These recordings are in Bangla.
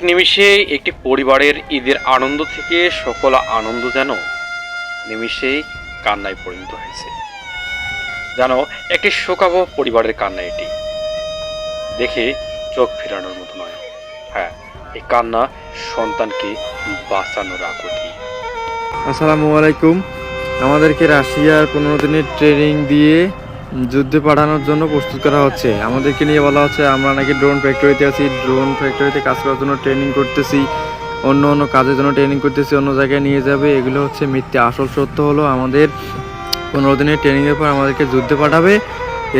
নিমিষে একটি পরিবারের ঈদের আনন্দ থেকে সকল আনন্দ যেন নিমিষেই কান্নায় পরিণত হয়েছে। যেন একটি শোকাবহ পরিবারের কান্না। এটি দেখে চোখ ফেরানোর মতো নয়। হ্যাঁ, এই কান্না সন্তানকে বাঁচানোর আকুতি। আসসালামু আলাইকুম। আমাদেরকে রাশিয়ার 15 দিনের ট্রেনিং দিয়ে যুদ্ধে পাঠানোর জন্য প্রস্তুত করা হচ্ছে। আমাদেরকে নিয়ে বলা হচ্ছে আমরা নাকি ড্রোন ফ্যাক্টরিতে আছি, ড্রোন ফ্যাক্টরিতে কাজ করার জন্য ট্রেনিং করতেছি, অন্য কাজের জন্য ট্রেনিং করতেছি, অন্য জায়গায় নিয়ে যাবে। এগুলো হচ্ছে মিথ্যে। আসল সত্য হলো আমাদের 15 দিনের ট্রেনিংয়ের পর আমাদেরকে যুদ্ধে পাঠাবে।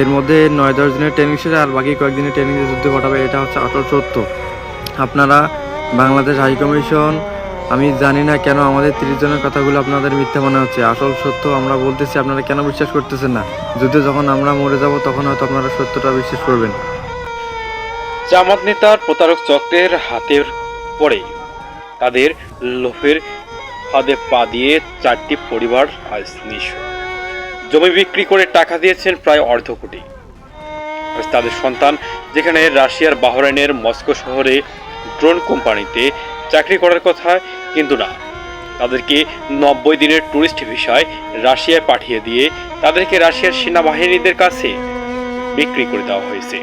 এর মধ্যে 9-10 দিনের ট্রেনিং শেষে আর বাকি কয়েকদিনের ট্রেনিংয়ে যুদ্ধে পাঠাবে। এটা হচ্ছে আসল সত্য। আপনারা বাংলাদেশ হাইকমিশন, আমি জানি না কেন আমাদের 30 জনের কথাগুলো আপনাদের মিথ্যা মনে হচ্ছে। আসল সত্য আমরা বলতেছি, আপনারা কেন বিশ্বাস করতেছেন না? যুদ্ধে যখন আমরা মরে যাব তখন হয়তো আপনারা সত্যটা বিশ্বাস করবেন। জামাত নেতার প্রতারক চক্রের হাতের পরে তাদের লোভের ফাঁদে পা দিয়ে 4টি পরিবার আজ নিঃস্ব। জমি বিক্রি করে টাকা দিয়েছেন প্রায় অর্ধ কোটি। আজ তাদের সন্তান যেখানে রাশিয়ার বাহরাইনের মস্কো শহরে ড্রোন কোম্পানিতে চাকরি করার কথা, কিন্তু না, তাদেরকে 90 দিনের ট্যুরিস্ট ভিসায় রাশিয়ায় পাঠিয়ে দিয়ে তাদেরকে রাশিয়ার সেনাবাহিনীদের কাছে বিক্রি করে দেওয়া হয়েছে।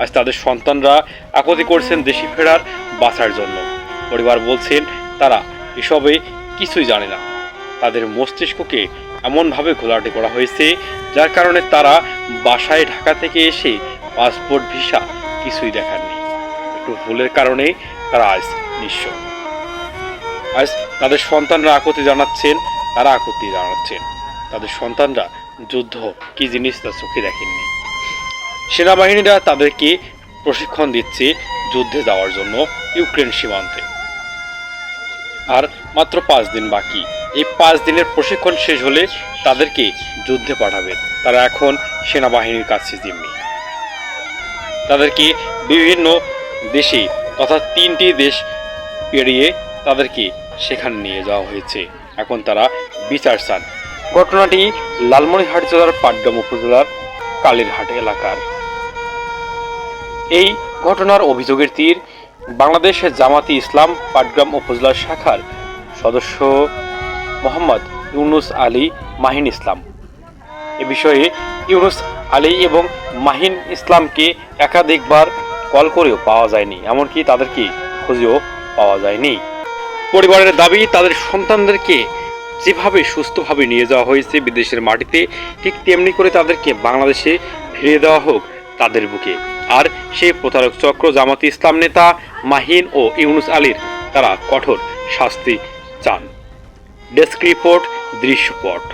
আজ তাদের সন্তানরা আকুতি করছেন দেশে ফেরার বাঁচার জন্য। পরিবার বলছেন তারা এসবে কিছুই জানে না। তাদের মস্তিষ্ককে এমনভাবে ঘোলাটে করা হয়েছে যার কারণে তারা বাসায় ঢাকা থেকে এসে পাসপোর্ট ভিসা কিছুই দেখাননি। একটু ভুলের কারণে তারা আজ নিঃস্ব। আজ তাদের সন্তানরা আকুতি জানাচ্ছেন, তাদের সন্তানরা যুদ্ধ কি জিনিস তা চোখে দেখেননি। সেনাবাহিনীরা তাদেরকে প্রশিক্ষণ দিচ্ছে যুদ্ধে যাওয়ার জন্য ইউক্রেন সীমান্তে। আর মাত্র 5 দিন বাকি। এই 5 দিনের প্রশিক্ষণ শেষ হলে তাদেরকে যুদ্ধে পাঠাবেন। তারা এখন সেনাবাহিনীর কাছে জিম্মি। তাদেরকে বিভিন্ন দেশে তথা 3টি দেশ পেরিয়ে তাদেরকে সেখানে নিয়ে যাওয়া হয়েছে। এখন তারা বিচার চান। ঘটনাটি লালমনিরহাট জেলার পাটগ্রাম উপজেলার কালীরহাট এলাকার। এই ঘটনার অভিযোগের তীর বাংলাদেশের জামাতি ইসলাম পাটগ্রাম উপজেলা শাখার সদস্য মোহাম্মদ ইউনুস আলী মাহিন ইসলাম। এ বিষয়ে ইউনুস আলী এবং মাহিন ইসলামকে একাধিকবার কল করেও পাওয়া যায়নি, এমনকি তাদেরকে খুঁজেও পাওয়া যায়নি। পরিবারের দাবি, তাদের সন্তানদেরকে যেভাবে সুস্থভাবে নিয়ে যাওয়া হয়েছে বিদেশের মাটিতে, ঠিক তেমনি করে তাদেরকে বাংলাদেশে ফিরিয়ে দেওয়া হোক তাদের বুকে। আর সেই প্রতারক চক্র জামাতি ইসলাম নেতা মাহিন ও ইউনুস আলীর তারা কঠোর শাস্তি চান। ডেস্ক রিপোর্ট, দৃশ্যপট।